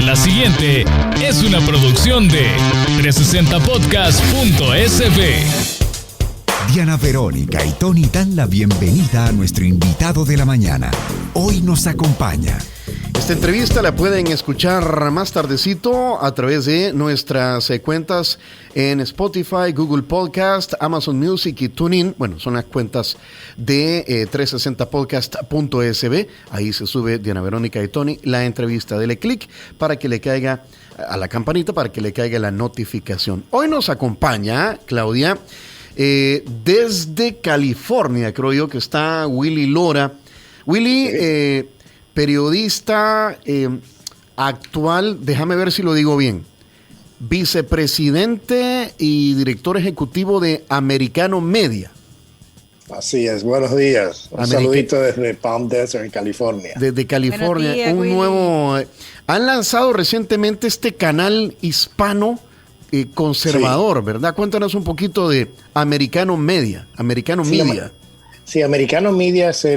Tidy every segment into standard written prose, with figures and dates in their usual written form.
La siguiente es una producción de 360podcast.sb. Diana Verónica y Tony dan la bienvenida a nuestro invitado de la mañana. Hoy nos acompaña. Esta entrevista la pueden escuchar más tardecito a través de nuestras cuentas en Spotify, Google Podcast, Amazon Music y TuneIn. Bueno, son las cuentas de 360podcast.sb. Ahí se sube Diana Verónica y Tony la entrevista. Dele clic para que le caiga a la campanita, para que le caiga la notificación. Hoy nos acompaña Claudia desde California, creo yo que está Willy Lora. Willy, periodista actual, déjame ver si lo digo bien, vicepresidente y director ejecutivo de Americano Media. Así es, buenos días. Un saludito desde Palm Desert, en California. Desde California, días, un Willy. Nuevo... han lanzado recientemente este canal hispano conservador, sí, ¿verdad? Cuéntanos un poquito de Americano Media. Sí, Americano Media es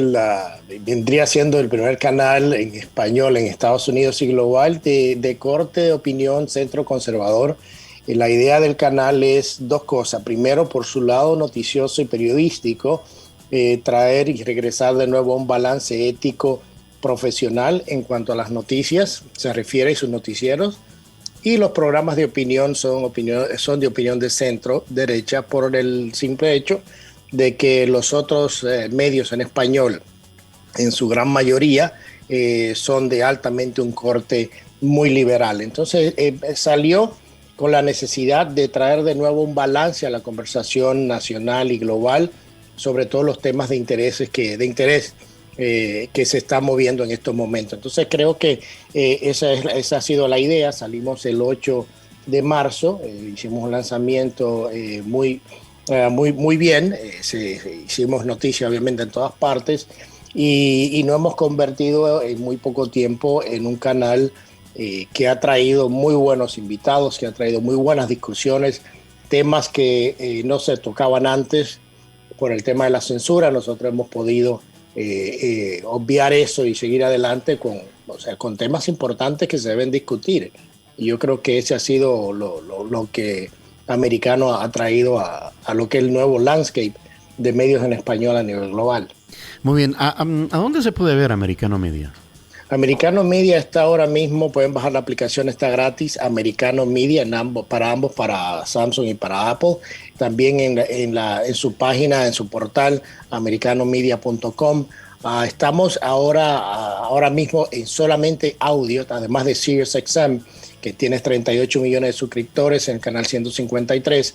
vendría siendo el primer canal en español en Estados Unidos y global de corte de opinión centro conservador. La idea del canal es dos cosas. Primero, por su lado noticioso y periodístico, traer y regresar de nuevo a un balance ético profesional en cuanto a las noticias se refiere y sus noticieros. Y los programas de opinión son de opinión de centro derecha por el simple hecho de que los otros medios en español, en su gran mayoría, son de altamente un corte muy liberal. Entonces salió con la necesidad de traer de nuevo un balance a la conversación nacional y global sobre todos los temas de interés que se está moviendo en estos momentos. Entonces creo que esa ha sido la idea. Salimos el 8 de marzo, hicimos un lanzamiento muy bien, hicimos noticia obviamente en todas partes y nos hemos convertido en muy poco tiempo en un canal que ha traído muy buenos invitados, que ha traído muy buenas discusiones, temas que no se tocaban antes por el tema de la censura. Nosotros hemos podido obviar eso y seguir adelante con temas importantes que se deben discutir. Y yo creo que ese ha sido lo que Americano ha traído a lo que es el nuevo landscape de medios en español a nivel global. Muy bien. ¿A dónde se puede ver Americano Media? Americano Media está ahora mismo, pueden bajar la aplicación, está gratis, Americano Media para Samsung y para Apple. También en su página, en su portal, americanomedia.com. Estamos ahora mismo en solamente audio, además de SiriusXM, que tiene 38 millones de suscriptores en el canal 153.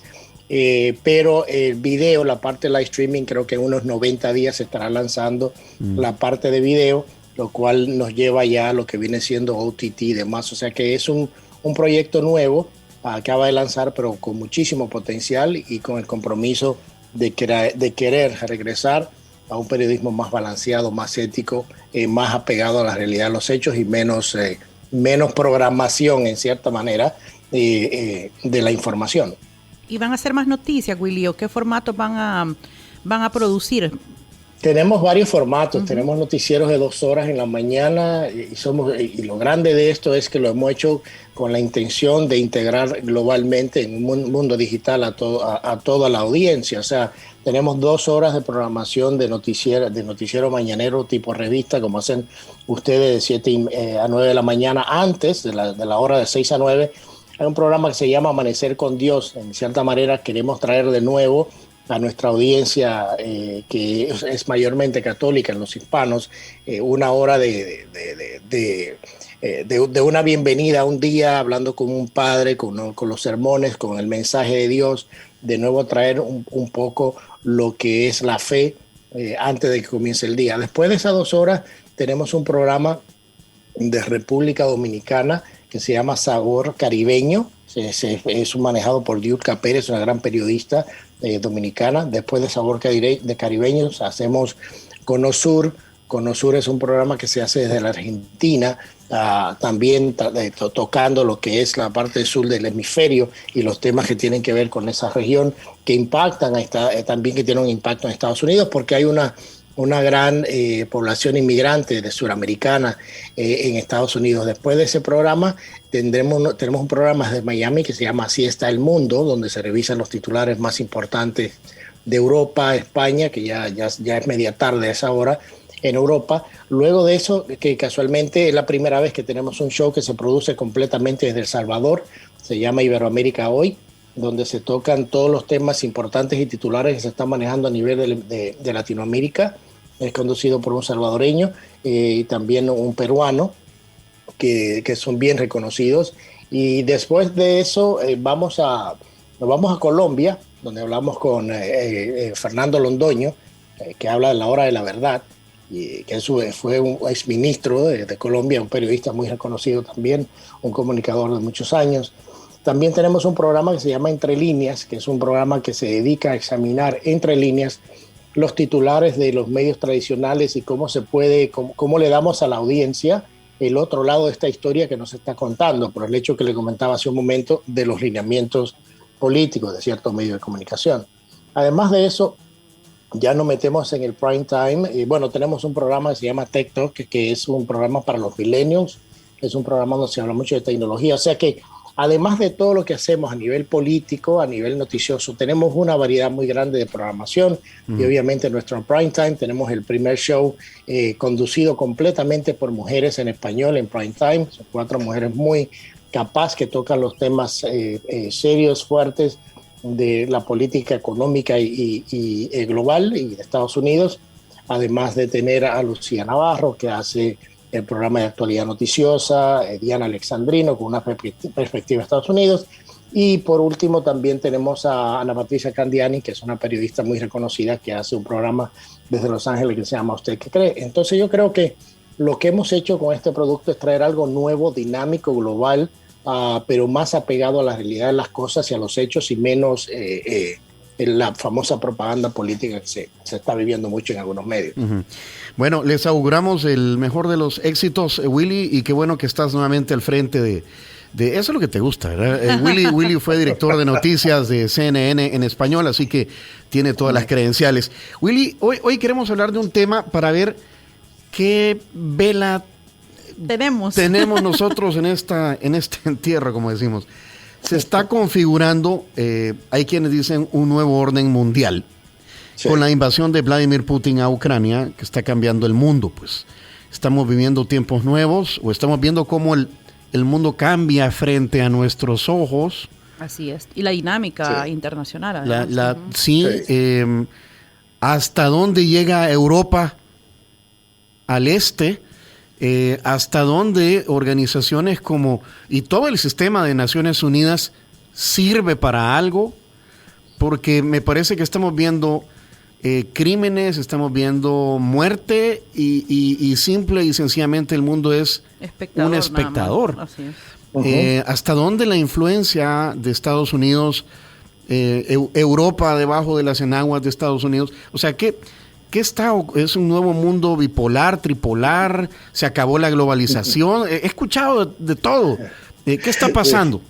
Pero el video, la parte de live streaming, creo que en unos 90 días se estará lanzando la parte de video, lo cual nos lleva ya a lo que viene siendo OTT y demás. O sea que es un proyecto nuevo, acaba de lanzar, pero con muchísimo potencial y con el compromiso de querer regresar a un periodismo más balanceado, más ético, más apegado a la realidad de los hechos y menos programación, en cierta manera, de la información. ¿Y van a hacer más noticias, Willy? ¿O qué formatos van a producir? Tenemos varios formatos. Tenemos noticieros de 2 horas en la mañana y lo grande de esto es que lo hemos hecho con la intención de integrar globalmente en un mundo digital a toda la audiencia. O sea, tenemos 2 horas de programación de noticiero mañanero tipo revista, como hacen ustedes de 7 a 9 de la mañana, antes de la hora de 6 a 9. Hay un programa que se llama Amanecer con Dios. En cierta manera queremos traer de nuevo a nuestra audiencia, que es mayormente católica en los hispanos, una hora de una bienvenida a un día, hablando con un padre, con los sermones, con el mensaje de Dios, de nuevo traer un poco lo que es la fe antes de que comience el día. Después de esas 2 horas tenemos un programa de República Dominicana que se llama Sabor Caribeño. Es manejado por Diulca Pérez, una gran periodista dominicana. Después de Sabor de Caribeños hacemos Conosur. Conosur es un programa que se hace desde la Argentina, también tocando lo que es la parte sur del hemisferio y los temas que tienen que ver con esa región que impactan, también que tienen un impacto en Estados Unidos, porque hay una una gran población inmigrante de suramericana en Estados Unidos. Después de ese programa tenemos un programa de Miami que se llama Así está el mundo, donde se revisan los titulares más importantes de Europa, España, que ya es media tarde a esa hora en Europa. Luego de eso, que casualmente es la primera vez que tenemos un show que se produce completamente desde El Salvador, se llama Iberoamérica Hoy, donde se tocan todos los temas importantes y titulares que se están manejando a nivel de Latinoamérica. Es conducido por un salvadoreño y también un peruano, que son bien reconocidos. Y después de eso nos vamos a Colombia, donde hablamos con Fernando Londoño, que habla de La Hora de la Verdad, y que fue un exministro de Colombia, un periodista muy reconocido también, un comunicador de muchos años. También tenemos un programa que se llama Entre Líneas, que es un programa que se dedica a examinar entre líneas los titulares de los medios tradicionales y cómo le damos a la audiencia el otro lado de esta historia que nos está contando, por el hecho que le comentaba hace un momento de los lineamientos políticos de ciertos medios de comunicación. Además de eso, ya nos metemos en el prime time. Y bueno, tenemos un programa que se llama Tech Talk, que es un programa para los millennials, es un programa donde se habla mucho de tecnología. O sea que además de todo lo que hacemos a nivel político, a nivel noticioso, tenemos una variedad muy grande de programación. Y obviamente en nuestro prime time tenemos el primer show conducido completamente por mujeres en español en prime time. Son 4 mujeres muy capaces que tocan los temas serios, fuertes de la política económica y global y de Estados Unidos. Además de tener a Lucía Navarro, que hace el programa de actualidad noticiosa, Diana Alexandrino con una perspectiva de Estados Unidos, y por último también tenemos a Ana Patricia Candiani, que es una periodista muy reconocida que hace un programa desde Los Ángeles que se llama ¿Usted qué cree? Entonces yo creo que lo que hemos hecho con este producto es traer algo nuevo, dinámico, global, pero más apegado a la realidad de las cosas y a los hechos y menos la famosa propaganda política que se está viviendo mucho en algunos medios. Bueno, les auguramos el mejor de los éxitos, Willy, y qué bueno que estás nuevamente al frente de eso es lo que te gusta, ¿verdad? Willy fue director de noticias de CNN en español, así que tiene todas las credenciales. Willy, hoy queremos hablar de un tema para ver qué vela tenemos nosotros en este entierro, como decimos. Se está configurando, hay quienes dicen, un nuevo orden mundial. Sí. Con la invasión de Vladimir Putin a Ucrania, que está cambiando el mundo, pues. Estamos viviendo tiempos nuevos, o estamos viendo cómo el mundo cambia frente a nuestros ojos. Así es. Y la dinámica internacional. Sí. Hasta dónde llega Europa al este, hasta dónde organizaciones y todo el sistema de Naciones Unidas sirve para algo, porque me parece que estamos viendo crímenes, estamos viendo muerte y simple y sencillamente el mundo es un espectador. Así es. Hasta dónde la influencia de Estados Unidos, Europa debajo de las enaguas de Estados Unidos, o sea, ¿qué es un nuevo mundo bipolar, tripolar? ¿Se acabó la globalización? He escuchado de todo. ¿Qué está pasando?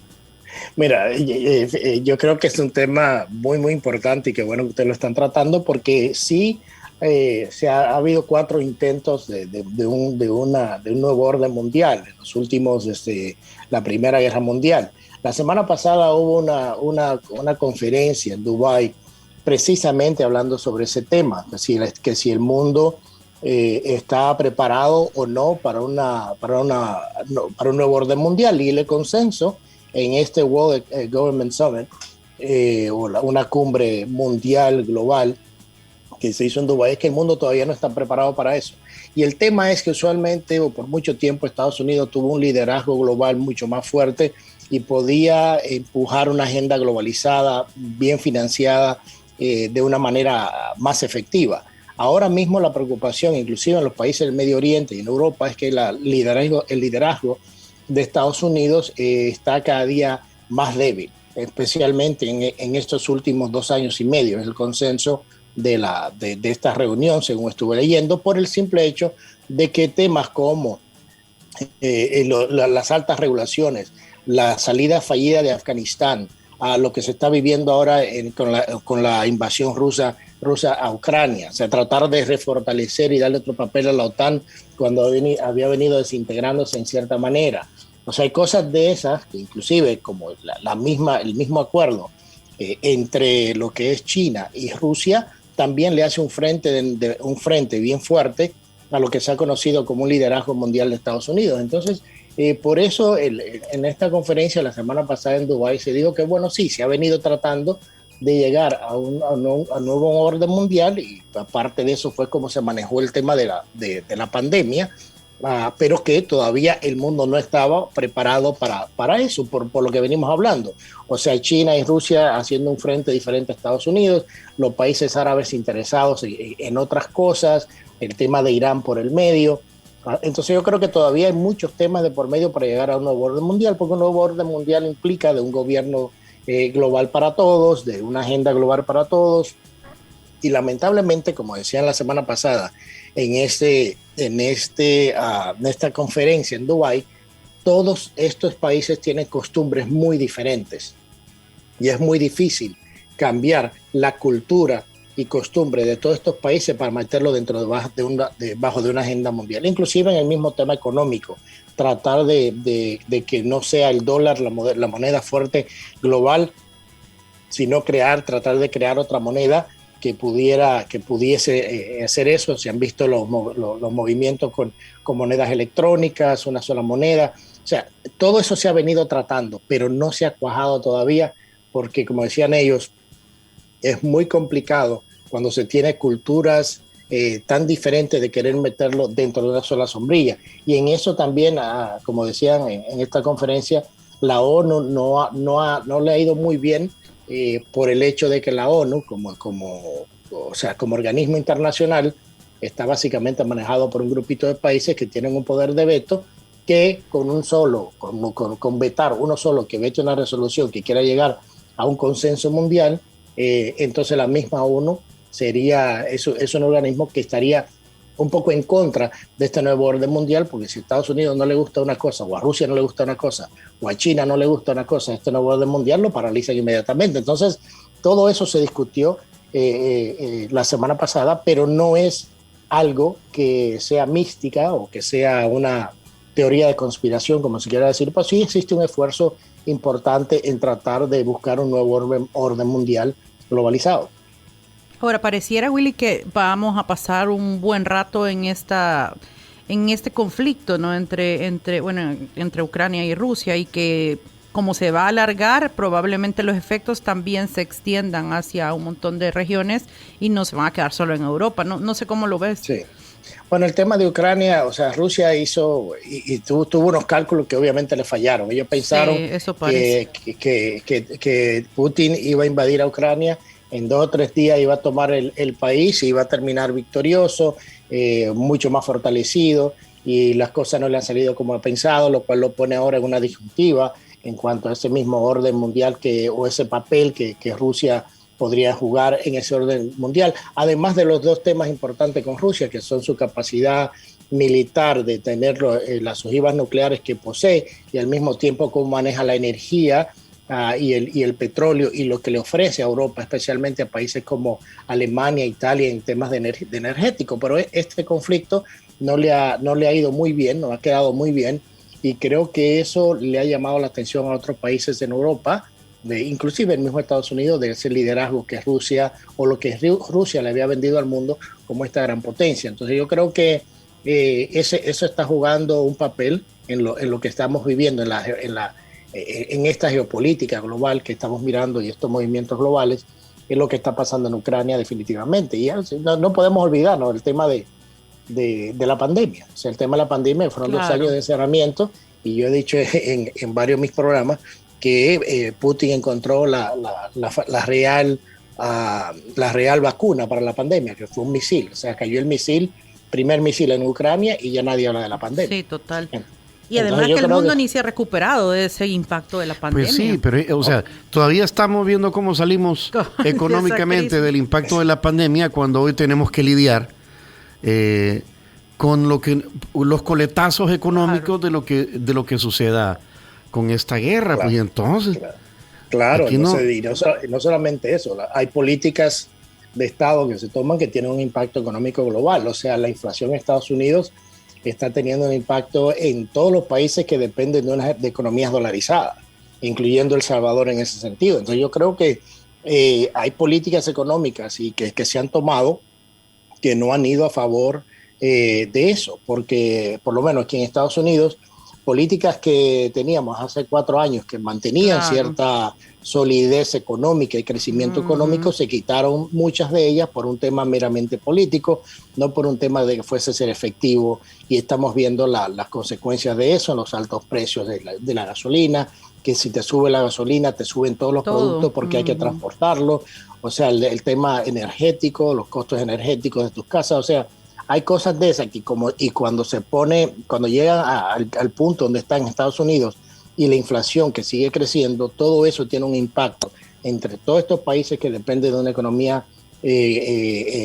Mira, yo creo que es un tema muy, muy importante y que bueno que ustedes lo están tratando, porque sí ha habido 4 intentos de un nuevo orden mundial en los últimos, desde la Primera Guerra Mundial. La semana pasada hubo una conferencia en Dubái precisamente hablando sobre ese tema, que si el mundo está preparado o no para un nuevo orden mundial, y el consenso en este World Government Summit, una cumbre mundial global que se hizo en Dubái, es que el mundo todavía no está preparado para eso. Y el tema es que usualmente, o por mucho tiempo, Estados Unidos tuvo un liderazgo global mucho más fuerte y podía empujar una agenda globalizada, bien financiada, de una manera más efectiva. Ahora mismo la preocupación, inclusive en los países del Medio Oriente y en Europa, es que el liderazgo de Estados Unidos está cada día más débil, especialmente en estos últimos 2 años y medio. Es el consenso de esta reunión, según estuve leyendo, por el simple hecho de que temas como las altas regulaciones, la salida fallida de Afganistán, a lo que se está viviendo ahora con la invasión rusa a Ucrania. O sea, tratar de refortalecer y darle otro papel a la OTAN cuando había venido desintegrándose en cierta manera. O sea, hay cosas de esas que inclusive como el mismo acuerdo entre lo que es China y Rusia también le hace un frente bien fuerte a lo que se ha conocido como un liderazgo mundial de Estados Unidos. Entonces, por eso en esta conferencia la semana pasada en Dubái se dijo que, bueno, sí, se ha venido tratando de llegar a un nuevo orden mundial, y aparte de eso fue como se manejó el tema de la pandemia, pero que todavía el mundo no estaba preparado para eso, por lo que venimos hablando. O sea, China y Rusia haciendo un frente diferente a Estados Unidos, los países árabes interesados en otras cosas, el tema de Irán por el medio. Entonces yo creo que todavía hay muchos temas de por medio para llegar a un nuevo orden mundial, porque un nuevo orden mundial implica de un gobierno global para todos, de una agenda global para todos, y lamentablemente, como decían la semana pasada, en esta conferencia en Dubái, todos estos países tienen costumbres muy diferentes, y es muy difícil cambiar la cultura y costumbre de todos estos países para meterlo debajo de una agenda mundial, inclusive en el mismo tema económico. Tratar de que no sea el dólar la moneda fuerte global, sino tratar de crear otra moneda que pudiese hacer eso. Se han visto los movimientos con monedas electrónicas, una sola moneda. O sea, todo eso se ha venido tratando, pero no se ha cuajado todavía, porque como decían ellos, es muy complicado cuando se tiene culturas tan diferentes de querer meterlo dentro de una sola sombrilla. Y en eso también, como decían en esta conferencia, la ONU no le ha ido muy bien por el hecho de que la ONU, como organismo internacional, está básicamente manejado por un grupito de países que tienen un poder de veto, que con vetar uno solo que vete una resolución que quiera llegar a un consenso mundial, entonces la misma ONU es un organismo que estaría un poco en contra de este nuevo orden mundial, porque si a Estados Unidos no le gusta una cosa, o a Rusia no le gusta una cosa, o a China no le gusta una cosa, este nuevo orden mundial lo paralizan inmediatamente. Entonces, todo eso se discutió la semana pasada, pero no es algo que sea mística o que sea una teoría de conspiración, como se quiera decir, pues sí existe un esfuerzo importante en tratar de buscar un nuevo orden mundial globalizado. Ahora, pareciera, Willy, que vamos a pasar un buen rato en este conflicto, ¿no? entre Ucrania y Rusia, y que como se va a alargar, probablemente los efectos también se extiendan hacia un montón de regiones y no se van a quedar solo en Europa. No sé cómo lo ves. Sí. Bueno, el tema de Ucrania, o sea, Rusia hizo y tuvo unos cálculos que obviamente le fallaron. Ellos pensaron que Putin iba a invadir a Ucrania, en 2 o 3 días iba a tomar el país y iba a terminar victorioso, mucho más fortalecido, y las cosas no le han salido como ha pensado, lo cual lo pone ahora en una disyuntiva en cuanto a ese mismo orden mundial o ese papel que Rusia podría jugar en ese orden mundial, además de los 2 temas importantes con Rusia, que son su capacidad militar de tener las ojivas nucleares que posee, y al mismo tiempo cómo maneja la energía y el petróleo, y lo que le ofrece a Europa, especialmente a países como Alemania, Italia, en temas de energético. Pero este conflicto no le ha ido muy bien, no ha quedado muy bien, y creo que eso le ha llamado la atención a otros países en Europa, inclusive el mismo Estados Unidos, de ese liderazgo que Rusia, o lo que Rusia le había vendido al mundo como esta gran potencia. Entonces yo creo que eso está jugando un papel en lo que estamos viviendo en esta geopolítica global que estamos mirando, y estos movimientos globales, es lo que está pasando en Ucrania definitivamente. Y no podemos olvidarnos el tema de la pandemia. O sea, el tema de la pandemia fueron 2 años de encerramiento, y yo he dicho en varios de mis programas que Putin encontró la real vacuna para la pandemia, que fue un misil. O sea, cayó el primer misil en Ucrania, y ya nadie habla de la pandemia. Sí, total. Y además que el mundo ni se ha recuperado de ese impacto de la pandemia. Pues sí, pero todavía estamos viendo cómo salimos económicamente del impacto de la pandemia, cuando hoy tenemos que lidiar con los coletazos económicos de lo que suceda con esta guerra. Claro. Pues, y entonces Claro, Aquí y no solamente eso, hay políticas de Estado que se toman que tienen un impacto económico global. O sea, la inflación en Estados Unidos está teniendo un impacto en todos los países que dependen de economías dolarizadas, incluyendo El Salvador en ese sentido. Entonces yo creo que hay políticas económicas y que se han tomado que no han ido a favor de eso, porque por lo menos aquí en Estados Unidos, políticas que teníamos hace 4 años que mantenían cierta solidez económica y crecimiento económico, se quitaron muchas de ellas por un tema meramente político, no por un tema de que fuese a ser efectivo, y estamos viendo las consecuencias de eso en los altos precios de la gasolina, que si te sube la gasolina, te suben todos los productos porque hay que transportarlo, o sea, el tema energético, los costos energéticos de tus casas, o sea, hay cosas de esas y cuando llegan al punto donde está en Estados Unidos y la inflación que sigue creciendo, todo eso tiene un impacto entre todos estos países que dependen de una economía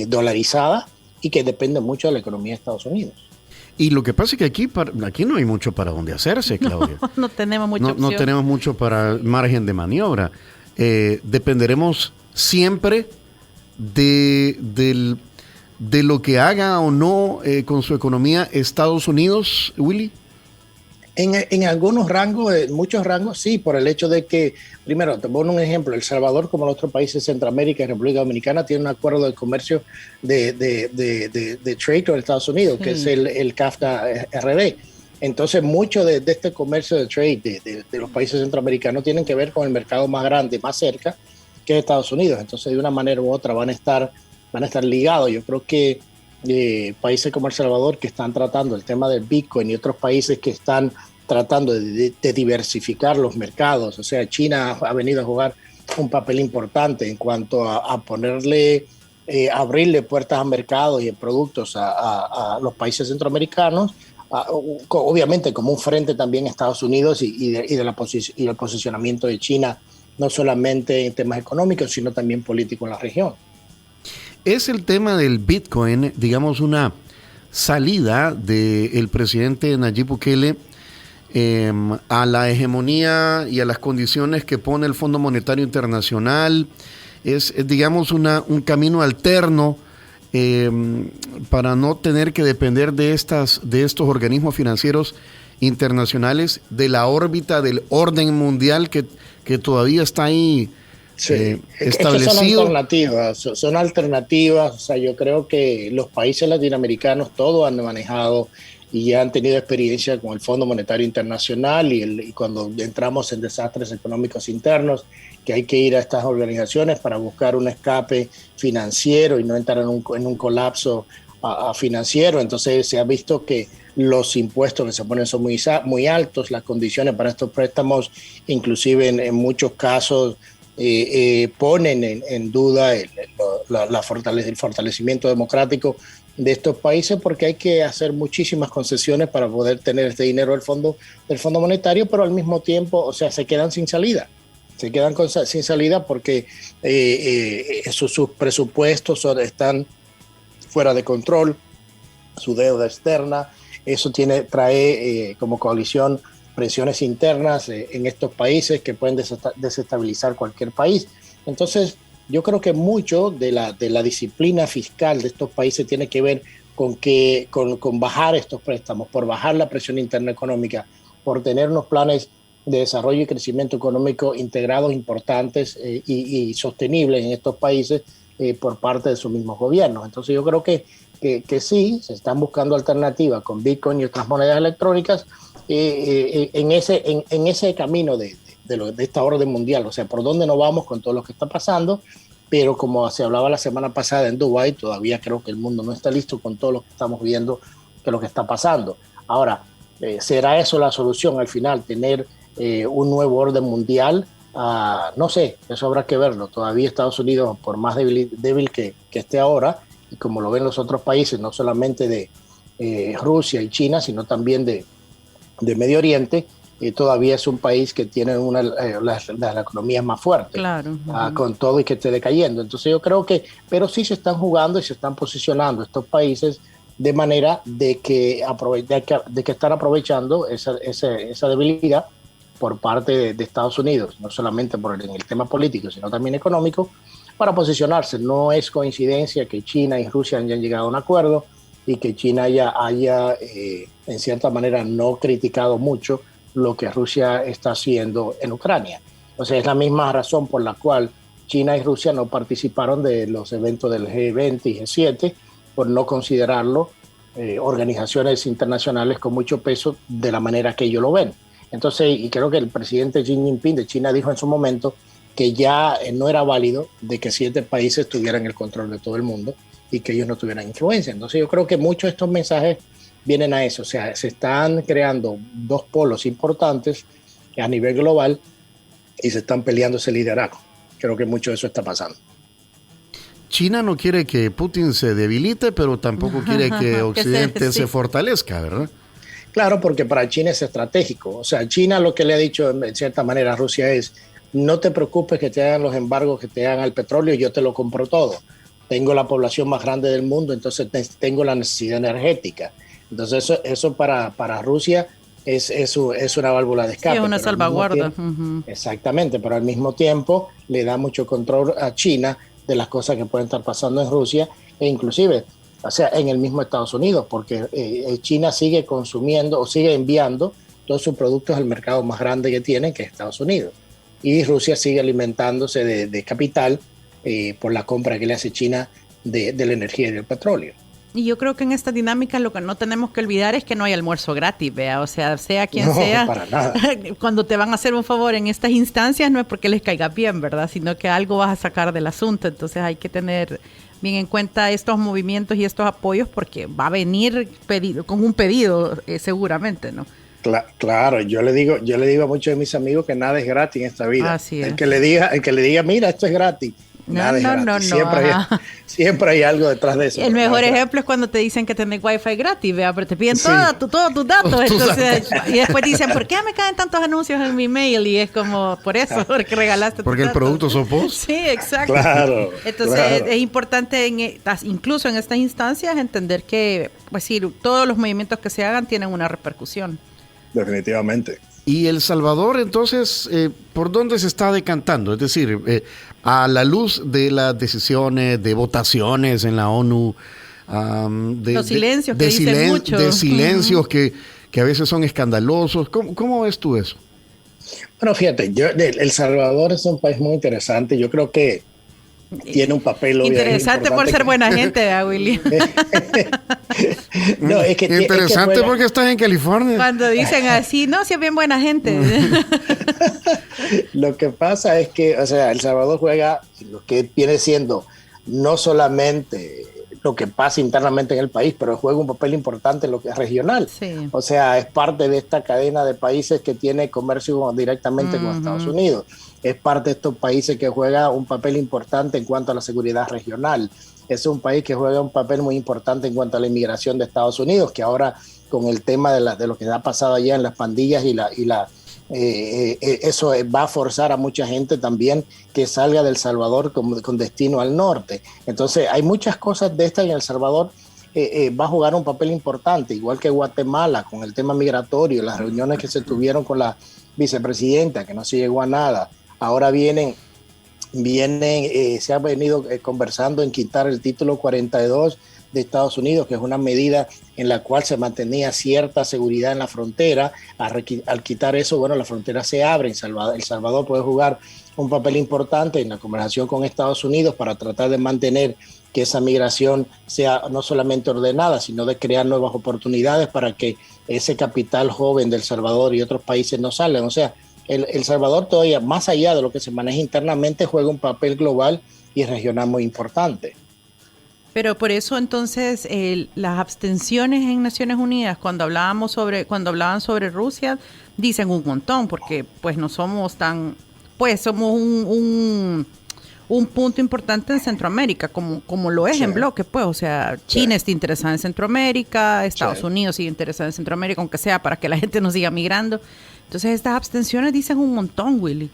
dolarizada y que dependen mucho de la economía de Estados Unidos. Y lo que pasa es que aquí no hay mucho para donde hacerse, Claudia. No tenemos mucha opción. No tenemos mucho para margen de maniobra. Dependeremos siempre de lo que haga o no con su economía Estados Unidos, Willy. En algunos rangos, en muchos rangos, sí, por el hecho de que, primero, te pongo un ejemplo, El Salvador, como los otros países de Centroamérica y República Dominicana, tiene un acuerdo de comercio de trade con Estados Unidos, que es el CAFTA-RD. Entonces, mucho de este comercio de trade de los países centroamericanos tienen que ver con el mercado más grande, más cerca, que es Estados Unidos. Entonces, de una manera u otra van a estar ligados. Yo creo que países como El Salvador, que están tratando el tema del Bitcoin, y otros países que están tratando de diversificar los mercados, o sea, China ha venido a jugar un papel importante en cuanto a abrirle puertas a mercados y a productos a los países centroamericanos, obviamente como un frente también a Estados Unidos y del posicionamiento de China, no solamente en temas económicos, sino también políticos en la región. ¿Es el tema del Bitcoin, digamos, una salida del presidente Nayib Bukele a la hegemonía y a las condiciones que pone el Fondo Monetario Internacional? ¿Es digamos, un camino alterno para no tener que depender de estos organismos financieros internacionales, de la órbita del orden mundial que todavía está ahí? Sí, establecido. Son alternativas, o sea, yo creo que los países latinoamericanos todos han manejado y ya han tenido experiencia con el Fondo Monetario Internacional y cuando entramos en desastres económicos internos, que hay que ir a estas organizaciones para buscar un escape financiero y no entrar en un colapso financiero. Entonces se ha visto que los impuestos que se ponen son muy altos, las condiciones para estos préstamos, inclusive en muchos casos, ponen en duda el fortalecimiento democrático de estos países, porque hay que hacer muchísimas concesiones para poder tener este dinero del Fondo Monetario, pero al mismo tiempo, o sea, se quedan sin salida. Sin salida porque sus presupuestos están fuera de control, su deuda externa, eso trae como coalición presiones internas en estos países que pueden desestabilizar cualquier país. Entonces, yo creo que mucho de la disciplina fiscal de estos países tiene que ver con bajar estos préstamos, por bajar la presión interna económica, por tener unos planes de desarrollo y crecimiento económico integrados, importantes y sostenibles en estos países por parte de sus mismos gobiernos. Entonces, yo creo que sí, se están buscando alternativas con Bitcoin y otras monedas electrónicas en ese camino de esta orden mundial, o sea, por dónde nos vamos con todo lo que está pasando, pero como se hablaba la semana pasada en Dubái, todavía creo que el mundo no está listo con todo lo que estamos viendo, que lo que está pasando. Ahora, ¿será eso la solución al final, tener un nuevo orden mundial? No sé, eso habrá que verlo. Todavía Estados Unidos, por más débil que esté ahora, y como lo ven los otros países, no solamente de Rusia y China, sino también de Medio Oriente, todavía es un país que tiene las economías más fuertes, claro, con todo y que esté decayendo. Entonces yo creo pero sí se están jugando y se están posicionando estos países de manera de que están aprovechando esa debilidad por parte de Estados Unidos, no solamente en el tema político, sino también económico, para posicionarse. No es coincidencia que China y Rusia hayan llegado a un acuerdo y que China haya en cierta manera, no criticado mucho lo que Rusia está haciendo en Ucrania. O sea, es la misma razón por la cual China y Rusia no participaron de los eventos del G20 y G7, por no considerarlo organizaciones internacionales con mucho peso de la manera que ellos lo ven. Entonces, y creo que el presidente Xi Jinping de China dijo en su momento que ya no era válido de que 7 países tuvieran el control de todo el mundo y que ellos no tuvieran influencia. Entonces yo creo que muchos de estos mensajes vienen a eso. O sea, se están creando 2 polos importantes a nivel global y se están peleando ese liderazgo. Creo que mucho de eso está pasando. China no quiere que Putin se debilite, pero tampoco quiere que Occidente se fortalezca, ¿verdad? Claro, porque para China es estratégico. O sea, China lo que le ha dicho en cierta manera a Rusia es: no te preocupes que te hagan los embargos que te hagan al petróleo, yo te lo compro todo. Tengo la población más grande del mundo, entonces tengo la necesidad energética. Entonces eso para Rusia es una válvula de escape. Sí, una salvaguarda. Exactamente, pero al mismo tiempo le da mucho control a China de las cosas que pueden estar pasando en Rusia e inclusive, o sea, en el mismo Estados Unidos, porque China sigue consumiendo o sigue enviando todos sus productos al mercado más grande que tienen, que es Estados Unidos. Y Rusia sigue alimentándose de capital por la compra que le hace China de la energía y del petróleo. Y yo creo que en esta dinámica lo que no tenemos que olvidar es que no hay almuerzo gratis, vea, o sea quien sea, para nada. Cuando te van a hacer un favor en estas instancias no es porque les caiga bien, ¿verdad? Sino que algo vas a sacar del asunto, entonces hay que tener bien en cuenta estos movimientos y estos apoyos porque va a venir con un pedido seguramente, ¿no? Claro, yo le digo a muchos de mis amigos que nada es gratis en esta vida. Así es. El que le diga, mira, esto es gratis. No. Siempre hay algo detrás de eso. El mejor ejemplo es cuando te dicen que tenés wifi gratis, vea, pero te piden todos tus datos. Entonces, y después dicen, ¿por qué me caen tantos anuncios en mi mail? Y es como, por eso, porque regalaste porque el producto sos vos. Sí, exacto. Claro. Entonces es importante, incluso en estas instancias, entender que, pues sí, todos los movimientos que se hagan tienen una repercusión. Definitivamente. Y El Salvador, entonces, ¿por dónde se está decantando? Es decir, a la luz de las decisiones, de votaciones en la ONU, los silencios que dicen mucho. De silencios que a veces son escandalosos. ¿Cómo ves tú eso? Bueno, fíjate, El Salvador es un país muy interesante. Yo creo que tiene un papel interesante por ser buena gente, Willy. No, es que interesante porque estás en California. Cuando dicen así, no, si es bien buena gente. Lo que pasa es que, o sea, El Salvador juega lo que viene siendo no solamente lo que pasa internamente en el país, pero juega un papel importante en lo que es regional. Sí. O sea, es parte de esta cadena de países que tiene comercio directamente con Estados Unidos. Es parte de estos países que juega un papel importante en cuanto a la seguridad regional. Es un país que juega un papel muy importante en cuanto a la inmigración de Estados Unidos, que ahora con el tema de lo que ha pasado allá en las pandillas eso va a forzar a mucha gente también que salga de El Salvador con destino al norte. Entonces hay muchas cosas de estas y El Salvador va a jugar un papel importante, igual que Guatemala con el tema migratorio, las reuniones que se tuvieron con la vicepresidenta, que no se llegó a nada. Ahora se ha venido conversando en quitar el título 42 de Estados Unidos, que es una medida en la cual se mantenía cierta seguridad en la frontera. Al quitar eso, bueno, la frontera se abre. El Salvador puede jugar un papel importante en la conversación con Estados Unidos para tratar de mantener que esa migración sea no solamente ordenada, sino de crear nuevas oportunidades para que ese capital joven del Salvador y otros países no salgan. O sea, El Salvador todavía, más allá de lo que se maneja internamente, juega un papel global y regional muy importante. Pero por eso entonces las abstenciones en Naciones Unidas cuando hablaban sobre Rusia dicen un montón, porque pues no somos somos un punto importante en Centroamérica, como lo es en bloque, pues, o sea, China está interesada en Centroamérica, Estados Unidos sigue interesado en Centroamérica, aunque sea para que la gente no siga migrando. Entonces estas abstenciones dicen un montón, Willy.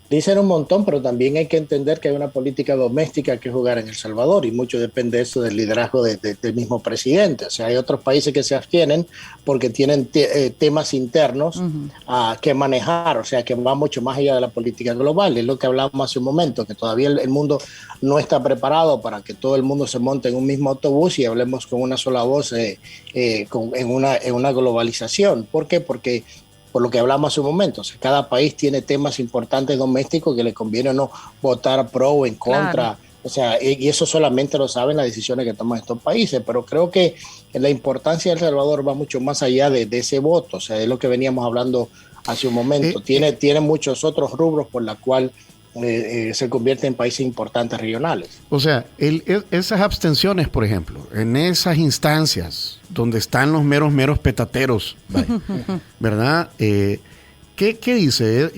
Dicen un montón, pero también hay que entender que hay una política doméstica que jugar en El Salvador y mucho depende de eso del liderazgo del mismo presidente. O sea, hay otros países que se abstienen porque tienen temas internos que manejar, o sea, que va mucho más allá de la política global. Es lo que hablábamos hace un momento, que todavía el mundo no está preparado para que todo el mundo se monte en un mismo autobús y hablemos con una sola voz en una globalización. ¿Por qué? Porque por lo que hablamos hace un momento, o sea, cada país tiene temas importantes domésticos que le conviene o no votar pro o en contra, claro. O sea, y eso solamente lo saben las decisiones que toman estos países, pero creo que la importancia de El Salvador va mucho más allá de ese voto, o sea, de lo que veníamos hablando hace un momento, tiene muchos otros rubros por la cual se convierte en países importantes regionales. O sea, esas abstenciones, por ejemplo, en esas instancias donde están los meros petateros, ¿verdad? ¿Qué dice?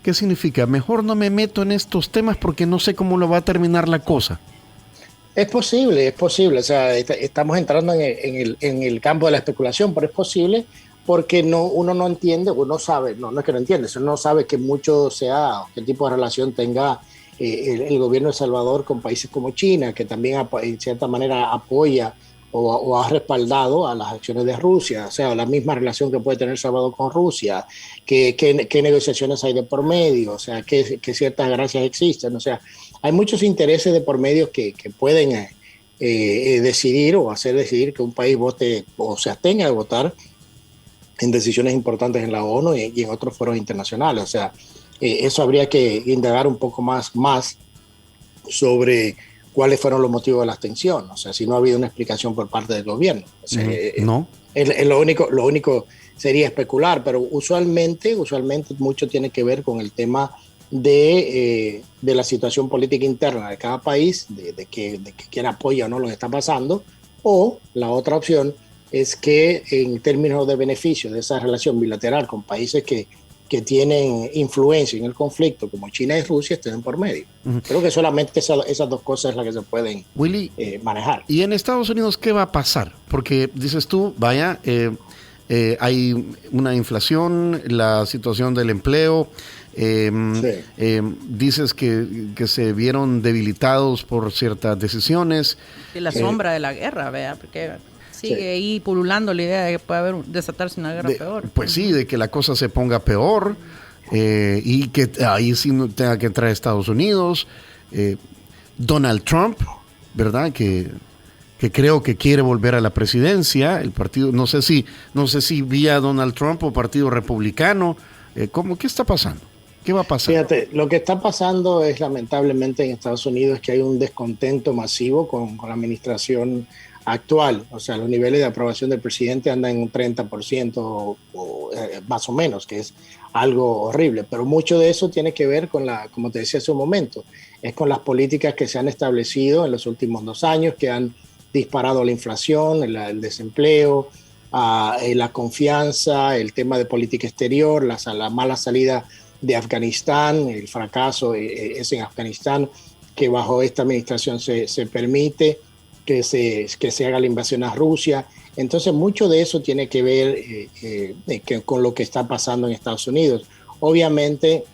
¿Qué significa? Mejor no me meto en estos temas porque no sé cómo lo va a terminar la cosa. Es posible. O sea, estamos entrando en el campo de la especulación, pero es posible porque uno no entiende, uno sabe, no es que no entiende, uno no sabe que mucho sea, qué tipo de relación tenga el gobierno de El Salvador con países como China, que también en cierta manera apoya o ha respaldado a las acciones de Rusia, o sea, la misma relación que puede tener El Salvador con Rusia, qué negociaciones hay de por medio, o sea, qué ciertas ganancias existen, o sea, hay muchos intereses de por medio que pueden decidir o hacer decidir que un país vote o se abstenga de votar en decisiones importantes en la ONU y en otros foros internacionales. O sea, eso habría que indagar un poco más sobre cuáles fueron los motivos de la abstención. O sea, si no ha habido una explicación por parte del gobierno. O sea, no. Lo único sería especular, pero usualmente mucho tiene que ver con el tema de la situación política interna de cada país, de quién apoya o no lo que está pasando, o la otra opción es que en términos de beneficio de esa relación bilateral con países que tienen influencia en el conflicto, como China y Rusia, estén por medio. Creo que solamente esas dos cosas es las que se pueden manejar. ¿Y en Estados Unidos qué va a pasar? Porque dices tú, hay una inflación, la situación del empleo, dices que se vieron debilitados por ciertas decisiones. Y la sombra de la guerra, vea, porque sigue ahí pululando la idea de que puede desatarse una guerra peor. Pues sí, de que la cosa se ponga peor y que ahí sí no tenga que entrar a Estados Unidos. Donald Trump, ¿verdad? Que creo que quiere volver a la presidencia. El partido, no sé si vía Donald Trump o Partido Republicano. ¿Qué está pasando? ¿Qué va a pasar? Fíjate, lo que está pasando es lamentablemente en Estados Unidos que hay un descontento masivo con la administración actual. O sea, los niveles de aprobación del presidente andan en un 30% más o menos, que es algo horrible. Pero mucho de eso tiene que ver con como te decía hace un momento, es con las políticas que se han establecido en los últimos 2 años, que han disparado la inflación, el desempleo, la confianza, el tema de política exterior, la mala salida de Afganistán, el fracaso es en Afganistán, que bajo esta administración se permite que se haga la invasión a Rusia. Entonces, mucho de eso tiene que ver con lo que está pasando en Estados Unidos. Obviamente,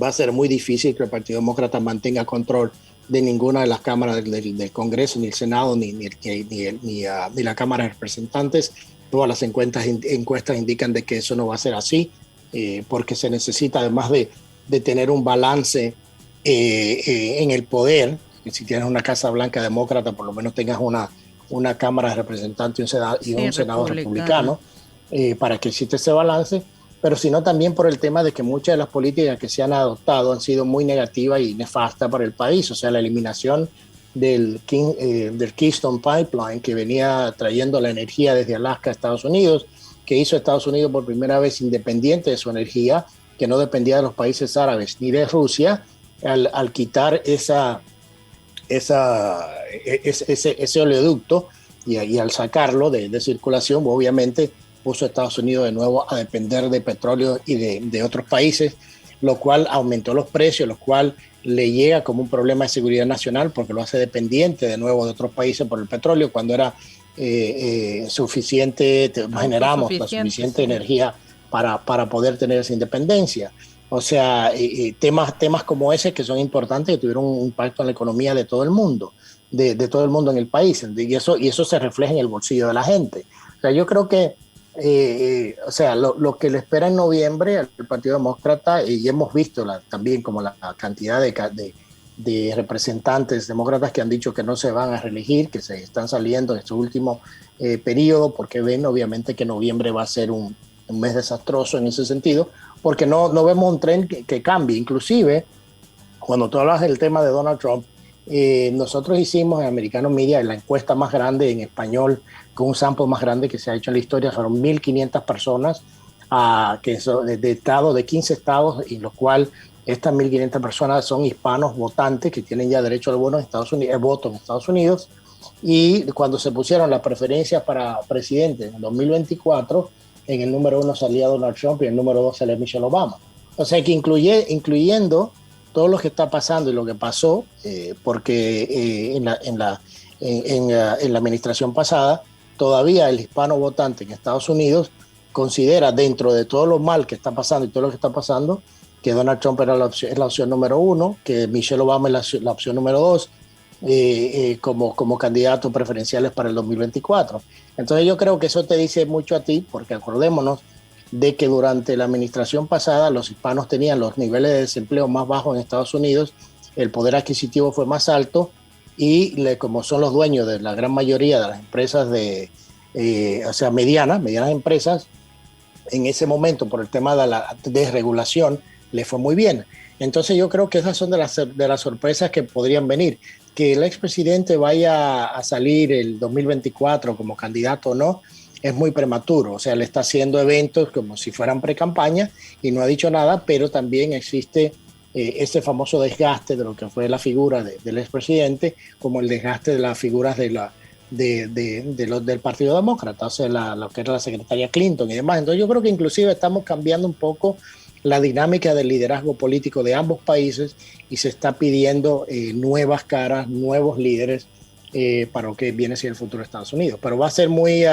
va a ser muy difícil que el Partido Demócrata mantenga control de ninguna de las cámaras del Congreso, ni el Senado, ni la Cámara de Representantes. Todas las encuestas indican de que eso no va a ser así, porque se necesita, además de tener un balance en el poder, que si tienes una Casa Blanca demócrata, por lo menos tengas una Cámara de Representantes y un Senado republicano, para que exista ese balance, pero sino también por el tema de que muchas de las políticas que se han adoptado han sido muy negativas y nefastas para el país. O sea, la eliminación del Keystone Pipeline, que venía trayendo la energía desde Alaska a Estados Unidos, que hizo a Estados Unidos por primera vez independiente de su energía, que no dependía de los países árabes ni de Rusia, al quitar ese oleoducto y al sacarlo de circulación, obviamente puso a Estados Unidos de nuevo a depender de petróleo y de otros países, lo cual aumentó los precios, lo cual le llega como un problema de seguridad nacional porque lo hace dependiente de nuevo de otros países por el petróleo, cuando era suficiente, generamos la suficiente energía para poder tener esa independencia. O sea, temas como ese que son importantes, que tuvieron un impacto en la economía de todo el mundo, de todo el mundo en el país, y eso se refleja en el bolsillo de la gente. O sea, yo creo que o sea, lo que le espera en noviembre al Partido Demócrata, y hemos visto también como la cantidad de representantes demócratas que han dicho que no se van a reelegir, que se están saliendo en este último periodo, porque ven obviamente que noviembre va a ser un mes desastroso en ese sentido, porque no vemos un tren que cambie. Inclusive, cuando tú hablas del tema de Donald Trump, nosotros hicimos en Americano Media la encuesta más grande en español, con un sample más grande que se ha hecho en la historia. Fueron 1.500 personas que son de 15 estados, en los cuales estas 1.500 personas son hispanos votantes que tienen ya derecho al voto en Estados Unidos. Y cuando se pusieron las preferencias para presidente en 2024, en el número 1 salía Donald Trump y en el número 2 salía Michelle Obama. O sea que incluyendo todo lo que está pasando y lo que pasó, porque en la administración pasada, todavía el hispano votante en Estados Unidos considera, dentro de todo lo mal que está pasando y todo lo que está pasando, que Donald Trump era es la opción número 1, que Michelle Obama es la opción número 2, como candidatos preferenciales para el 2024. Entonces yo creo que eso te dice mucho a ti, porque acordémonos de que durante la administración pasada los hispanos tenían los niveles de desempleo más bajos en Estados Unidos, el poder adquisitivo fue más alto, y como son los dueños de la gran mayoría de las empresas o sea, medianas empresas, en ese momento, por el tema de la desregulación, le fue muy bien. Entonces yo creo que esas son de las sorpresas que podrían venir. Que el expresidente vaya a salir el 2024 como candidato o no, es muy prematuro. O sea, le está haciendo eventos como si fueran pre-campaña y no ha dicho nada, pero también existe ese famoso desgaste de lo que fue la figura del expresidente, como el desgaste de las figuras del Partido Demócrata, o sea, lo que era la secretaria Clinton y demás. Entonces yo creo que inclusive estamos cambiando un poco la dinámica del liderazgo político de ambos países y se está pidiendo nuevas caras, nuevos líderes para lo que viene a ser el futuro de Estados Unidos. Pero va a ser muy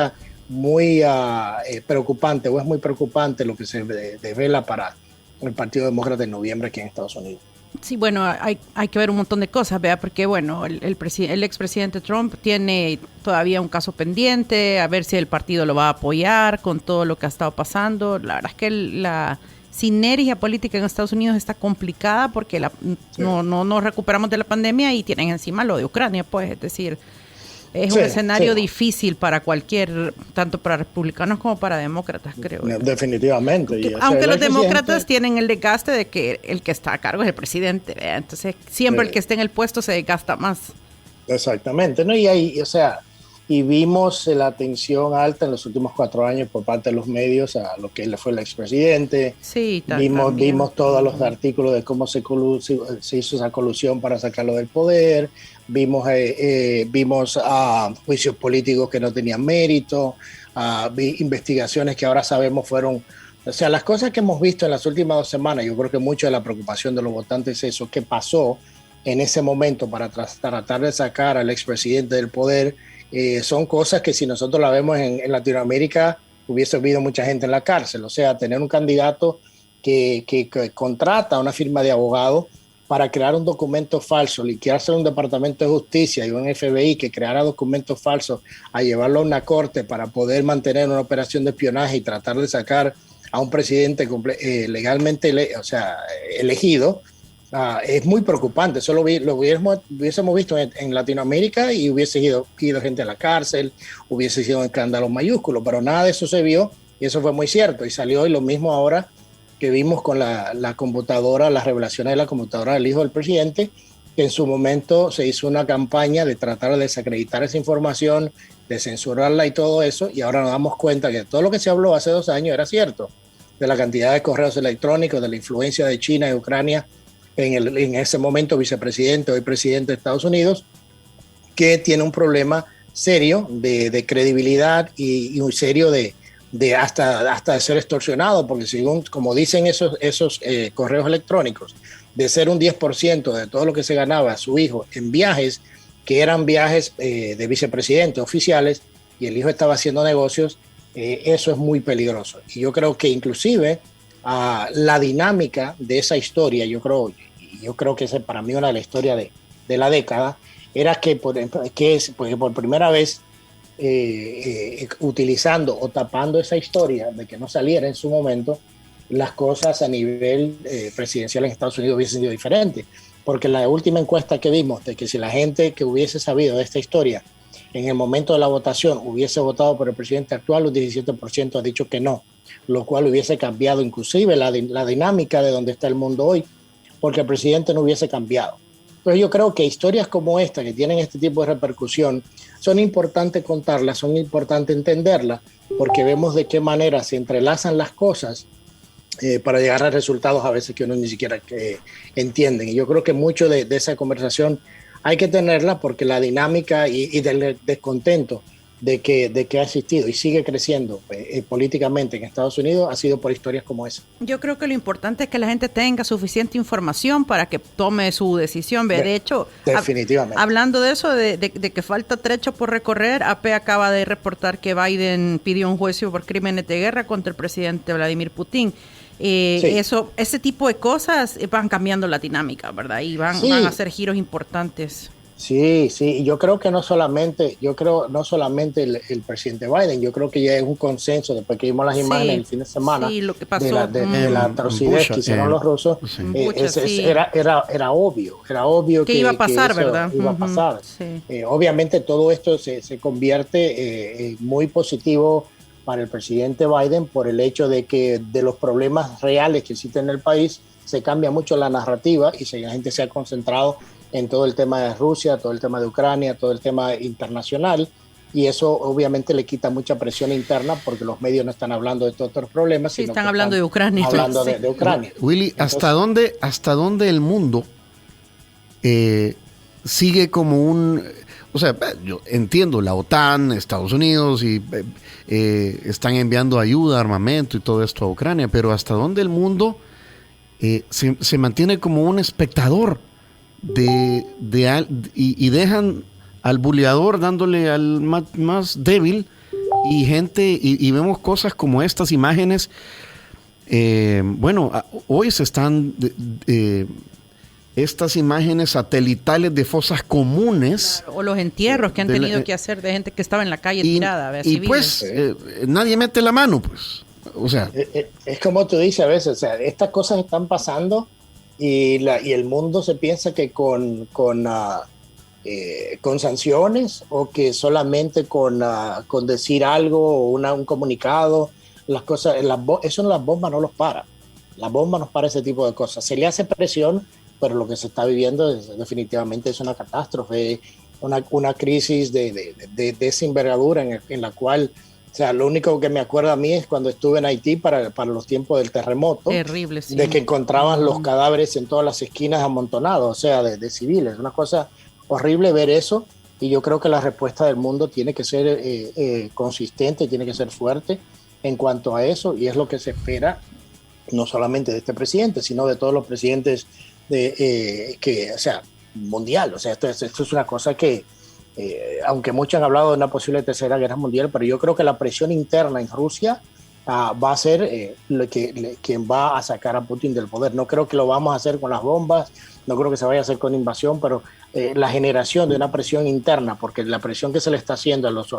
preocupante, o es muy preocupante lo que se devela para el Partido Demócrata en noviembre aquí en Estados Unidos. Sí, bueno, hay que ver un montón de cosas, ¿verdad? Porque, bueno, el expresidente Trump tiene todavía un caso pendiente, a ver si el partido lo va a apoyar con todo lo que ha estado pasando. La verdad es que la sinergia política en Estados Unidos está complicada porque no nos recuperamos de la pandemia y tienen encima lo de Ucrania, pues, es decir, es un escenario difícil para tanto para republicanos como para demócratas, creo. Definitivamente. Aunque los demócratas tienen el desgaste de que el que está a cargo es el presidente, ¿verdad? Entonces siempre el que esté en el puesto se desgasta más. Exactamente, ¿no? Y vimos la atención alta en los últimos 4 años por parte de los medios a lo que fue el expresidente. Sí, vimos todos los artículos de cómo se hizo esa colusión para sacarlo del poder. Vimos juicios políticos que no tenían mérito, investigaciones que ahora sabemos fueron... O sea, las cosas que hemos visto en las últimas 2 semanas, yo creo que mucho de la preocupación de los votantes es eso, qué pasó en ese momento para tratar de sacar al expresidente del poder. Son cosas que si nosotros la vemos en Latinoamérica, hubiese habido mucha gente en la cárcel. O sea, tener un candidato que contrata a una firma de abogados para crear un documento falso, liquearse un departamento de justicia y un FBI que creara documentos falsos, a llevarlo a una corte para poder mantener una operación de espionaje y tratar de sacar a un presidente legalmente elegido, es muy preocupante. Eso lo hubiésemos visto en Latinoamérica y hubiese ido gente a la cárcel, hubiese sido un escándalo mayúsculo, pero nada de eso se vio y eso fue muy cierto. Y salió y lo mismo ahora que vimos con la computadora, las revelaciones de la computadora del hijo del presidente, que en su momento se hizo una campaña de tratar de desacreditar esa información, de censurarla y todo eso, y ahora nos damos cuenta que todo lo que se habló hace 2 años era cierto, de la cantidad de correos electrónicos, de la influencia de China y Ucrania en ese momento vicepresidente, hoy presidente de Estados Unidos, que tiene un problema serio de credibilidad y un serio de hasta de ser extorsionado, porque según como dicen esos correos electrónicos, de ser un 10% de todo lo que se ganaba su hijo en viajes, que eran viajes de vicepresidente oficiales, y el hijo estaba haciendo negocios, eso es muy peligroso. Y yo creo que inclusive la dinámica de esa historia, yo creo que esa para mí una de las historias de la década, era que por primera vez utilizando o tapando esa historia de que no saliera en su momento, las cosas a nivel presidencial en Estados Unidos hubiesen sido diferentes. Porque la última encuesta que vimos de que si la gente que hubiese sabido de esta historia en el momento de la votación hubiese votado por el presidente actual, un 17% ha dicho que no, lo cual hubiese cambiado inclusive la dinámica de donde está el mundo hoy, porque el presidente no hubiese cambiado. Entonces yo creo que historias como esta, que tienen este tipo de repercusión, son importantes contarlas, son importantes entenderlas, porque vemos de qué manera se entrelazan las cosas para llegar a resultados a veces que uno ni siquiera entienden. Y yo creo que mucho de esa conversación hay que tenerla, porque la dinámica y del descontento de que ha existido y sigue creciendo políticamente en Estados Unidos ha sido por historias como esa. Yo creo que lo importante es que la gente tenga suficiente información para que tome su decisión. De hecho, definitivamente. Hablando de eso, de que falta trecho por recorrer, AP acaba de reportar que Biden pidió un juicio por crímenes de guerra contra el presidente Vladimir Putin. Sí. Ese tipo de cosas van cambiando la dinámica, ¿verdad? Y van a hacer giros importantes. Sí, y yo creo que no solamente el presidente Biden, yo creo que ya es un consenso después que vimos las imágenes el fin de semana lo que pasó, de la atrocidad que hicieron los rusos. Era obvio que iba a pasar, ¿verdad? Iba a pasar. Sí. Obviamente todo esto se convierte muy positivo para el presidente Biden por el hecho de que de los problemas reales que existen en el país se cambia mucho la narrativa y la gente se ha concentrado en todo el tema de Rusia, todo el tema de Ucrania, todo el tema internacional, y eso obviamente le quita mucha presión interna porque los medios no están hablando de todos estos problemas, sino están hablando de Ucrania. Hablando de Ucrania. Willy, ¿hasta dónde el mundo sigue como un... O sea, yo entiendo, la OTAN, Estados Unidos, y están enviando ayuda, armamento y todo esto a Ucrania, pero ¿hasta dónde el mundo se mantiene como un espectador y dejan al buleador dándole al más débil y gente, y vemos cosas como estas imágenes? Hoy se están... estas imágenes satelitales de fosas comunes. O los entierros que han tenido que hacer de gente que estaba en la calle tirada. Y pues nadie mete la mano, pues. O sea. Es como tú dices a veces, o sea, estas cosas están pasando y el mundo se piensa que con sanciones o que solamente con decir algo o un comunicado, las cosas, eso las bombas no los para. Las bombas nos para ese tipo de cosas. Se le hace presión, pero lo que se está viviendo definitivamente es una catástrofe, una crisis de esa envergadura en la cual, o sea, lo único que me acuerdo a mí es cuando estuve en Haití para los tiempos del terremoto. Terrible, sí. De que encontraban los cadáveres en todas las esquinas amontonados, o sea, de civiles. Una cosa horrible ver eso, y yo creo que la respuesta del mundo tiene que ser consistente, tiene que ser fuerte en cuanto a eso, y es lo que se espera no solamente de este presidente, sino de todos los presidentes mundial. O sea, esto es una cosa que, aunque muchos han hablado de una posible tercera guerra mundial, pero yo creo que la presión interna en Rusia va a ser quien va a sacar a Putin del poder. No creo que lo vamos a hacer con las bombas, no creo que se vaya a hacer con invasión, pero la generación de una presión interna, porque la presión que se le está haciendo a los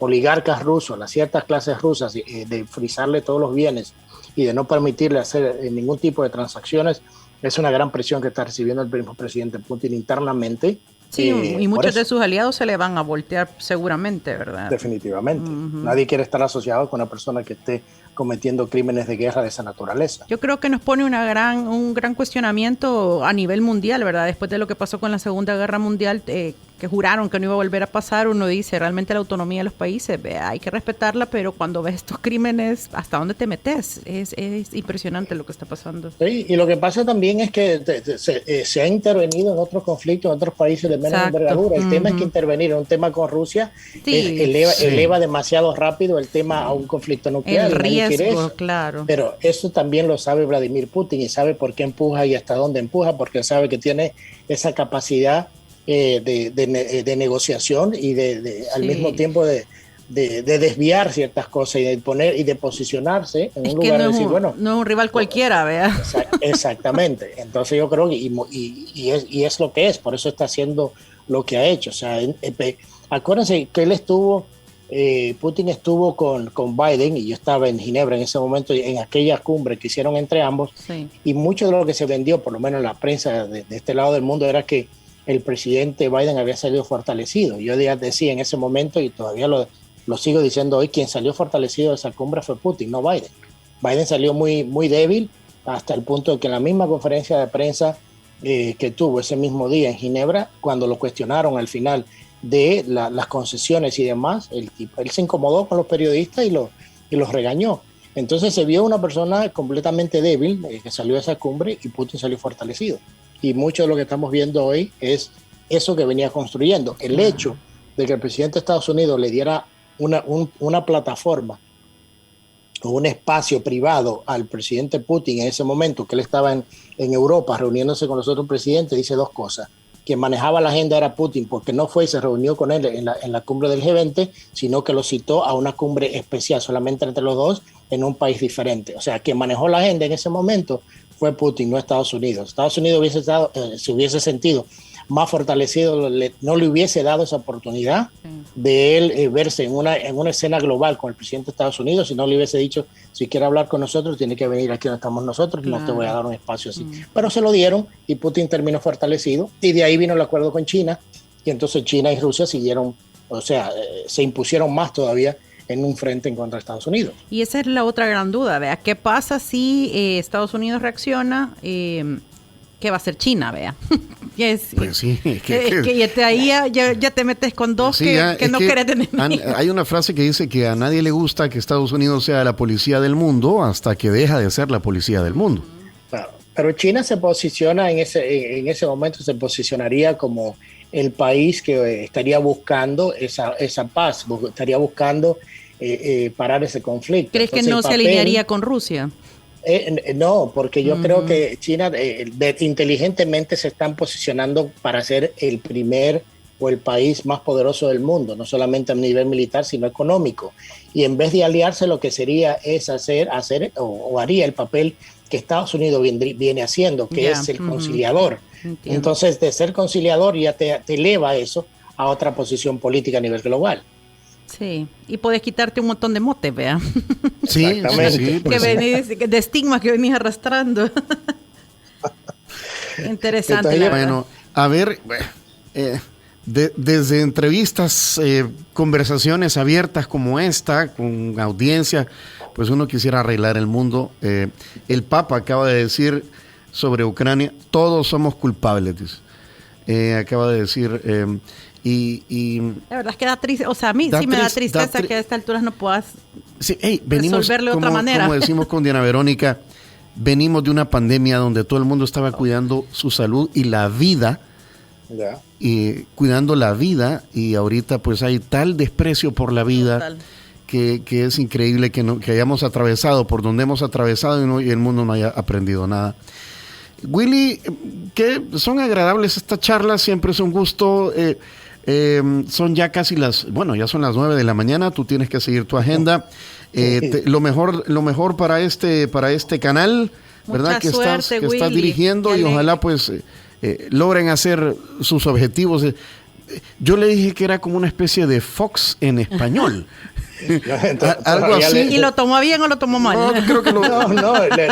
oligarcas rusos, a las ciertas clases rusas, de frizarle todos los bienes y de no permitirle hacer ningún tipo de transacciones, es una gran presión que está recibiendo el mismo presidente Putin internamente. Sí, y muchos de sus aliados se le van a voltear seguramente, ¿verdad? Definitivamente. Nadie quiere estar asociado con una persona que esté cometiendo crímenes de guerra de esa naturaleza. Yo creo que nos pone un gran cuestionamiento a nivel mundial, ¿verdad? Después de lo que pasó con la Segunda Guerra Mundial, que juraron que no iba a volver a pasar, uno dice, realmente la autonomía de los países, hay que respetarla, pero cuando ves estos crímenes, ¿hasta dónde te metes? Es impresionante lo que está pasando. Sí, y lo que pasa también es que se ha intervenido en otros conflictos, en otros países de menos envergadura. El tema es que intervenir en un tema con Rusia eleva demasiado rápido el tema a un conflicto nuclear. El riesgo, claro. Pero eso también lo sabe Vladimir Putin, y sabe por qué empuja y hasta dónde empuja, porque sabe que tiene esa capacidad de negociación y al mismo tiempo de de desviar ciertas cosas y de poner y de posicionarse en un lugar de decir, bueno, no es un rival cualquiera, vea. Exactamente. Entonces yo creo que y es lo que es, por eso está haciendo lo que ha hecho. O sea, acuérdense que Putin estuvo con Biden, y yo estaba en Ginebra en ese momento, en aquella cumbre que hicieron entre ambos, sí. Y mucho de lo que se vendió, por lo menos en la prensa de este lado del mundo, era que el presidente Biden había salido fortalecido. Yo decía en ese momento, y todavía lo sigo diciendo hoy, quien salió fortalecido de esa cumbre fue Putin, no Biden. Biden salió muy, muy débil, hasta el punto de que en la misma conferencia de prensa que tuvo ese mismo día en Ginebra, cuando lo cuestionaron al final de las concesiones y demás, él se incomodó con los periodistas y los regañó. Entonces se vio una persona completamente débil que salió de esa cumbre, y Putin salió fortalecido. Y mucho de lo que estamos viendo hoy es eso que venía construyendo. El hecho de que el presidente de Estados Unidos le diera una plataforma o un espacio privado al presidente Putin en ese momento, que él estaba en Europa reuniéndose con los otros presidentes, dice dos cosas. Quien manejaba la agenda era Putin, porque no fue y se reunió con él en la cumbre del G20, sino que lo citó a una cumbre especial, solamente entre los dos, en un país diferente. O sea, quien manejó la agenda en ese momento fue Putin, no Estados Unidos. Estados Unidos se hubiese sentido más fortalecido, no le hubiese dado esa oportunidad de él verse en una escena global con el presidente de Estados Unidos, si no le hubiese dicho, si quiere hablar con nosotros, tiene que venir aquí donde estamos nosotros, y no te voy a dar un espacio así. Pero se lo dieron, y Putin terminó fortalecido, y de ahí vino el acuerdo con China, y entonces China y Rusia siguieron, o sea, se impusieron más todavía en un frente en contra de Estados Unidos. Y esa es la otra gran duda, vea, ¿qué pasa si Estados Unidos reacciona? ¿Qué va a hacer China, vea? Pues sí, que ahí ya te metes con dos sí, que no querés tener. Hay una frase que dice que a nadie le gusta que Estados Unidos sea la policía del mundo hasta que deja de ser la policía del mundo. Claro, pero China se posiciona en ese momento, se posicionaría como el país que estaría buscando esa paz, estaría buscando parar ese conflicto. ¿Crees que no se alinearía con Rusia? No, porque yo creo que China inteligentemente se están posicionando para ser el primer o el país más poderoso del mundo, no solamente a nivel militar, sino económico. Y en vez de aliarse, lo que sería es hacer o haría el papel que Estados Unidos viene haciendo, que es el conciliador. Entiendo. Entonces, de ser conciliador ya te eleva eso a otra posición política a nivel global. Sí, y puedes quitarte un montón de motes, vea. Sí, exactamente. Sí, de estigmas que venís arrastrando. Interesante. Entonces, bueno, a ver, desde entrevistas, conversaciones abiertas como esta, con audiencia, pues uno quisiera arreglar el mundo. El Papa acaba de decir sobre Ucrania, todos somos culpables, dice. Acaba de decir... Y la verdad es que da triste, o sea, a mí sí me da tristeza que a estas alturas no puedas resolverle de otra manera. Como decimos con Diana Verónica, venimos de una pandemia donde todo el mundo estaba cuidando su salud y la vida, y cuidando la vida, y ahorita pues hay tal desprecio por la vida que es increíble que hayamos atravesado por donde hemos atravesado y el mundo no haya aprendido nada. Willy, que son agradables estas charlas, siempre es un gusto. Son ya casi ya son las 9 de la mañana, tú tienes que seguir tu agenda. Lo mejor para este canal, ¿verdad? Que estás dirigiendo, y ojalá pues logren hacer sus objetivos. Yo le dije que era como una especie de Fox en español. Algo así. ¿Y lo tomó bien o lo tomó mal? No, creo que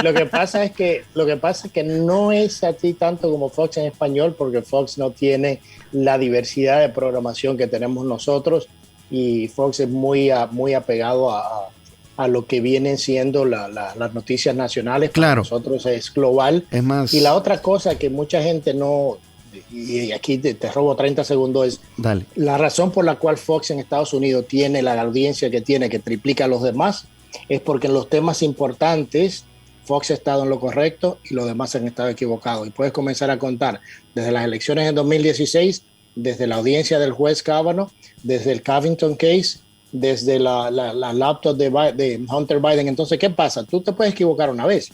lo que pasa es que no es así tanto como Fox en español, porque Fox no tiene la diversidad de programación que tenemos nosotros, y Fox es muy apegado a lo que vienen siendo las noticias nacionales. Claro. Para nosotros es global. Es más. Y la otra cosa que mucha gente no... Y aquí te robo 30 segundos, es Dale. La razón por la cual Fox en Estados Unidos tiene la audiencia que tiene, que triplica a los demás, es porque en los temas importantes Fox ha estado en lo correcto y los demás han estado equivocados. Y puedes comenzar a contar desde las elecciones en 2016, desde la audiencia del juez Kavanaugh, desde el Covington case, desde la laptop de Hunter Biden. Entonces, ¿qué pasa? Tú te puedes equivocar una vez,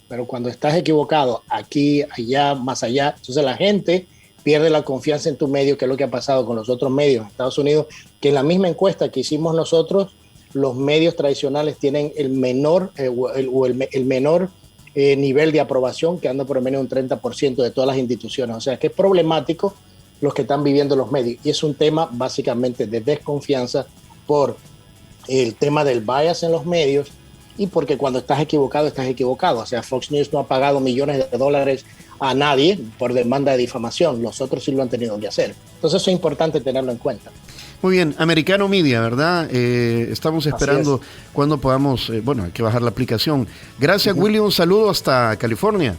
pero cuando estás equivocado aquí, allá, más allá, entonces la gente pierde la confianza en tu medio, que es lo que ha pasado con los otros medios en Estados Unidos, que en la misma encuesta que hicimos nosotros, los medios tradicionales tienen el menor nivel de aprobación, que anda por lo menos un 30% de todas las instituciones. O sea, que es problemático los que están viviendo los medios. Y es un tema básicamente de desconfianza por el tema del bias en los medios y porque cuando estás equivocado, estás equivocado. O sea, Fox News no ha pagado millones de dólares a nadie por demanda de difamación. Los otros sí lo han tenido que hacer. Entonces eso es importante tenerlo en cuenta. Muy bien, Americano Media, ¿verdad? Estamos esperando cuando podamos, hay que bajar la aplicación. Gracias, Willy, un saludo hasta California.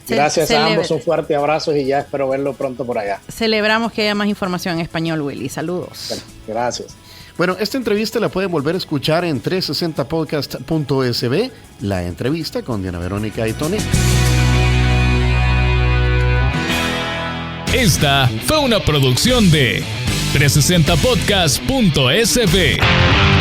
Gracias a ambos, un fuerte abrazo y ya espero verlo pronto por allá. Celebramos que haya más información en español, Willy. Saludos. Bueno, gracias. Bueno, esta entrevista la pueden volver a escuchar en 360podcast.sb, la entrevista con Diana Verónica y Tony. Esta fue una producción de 360podcast.sb.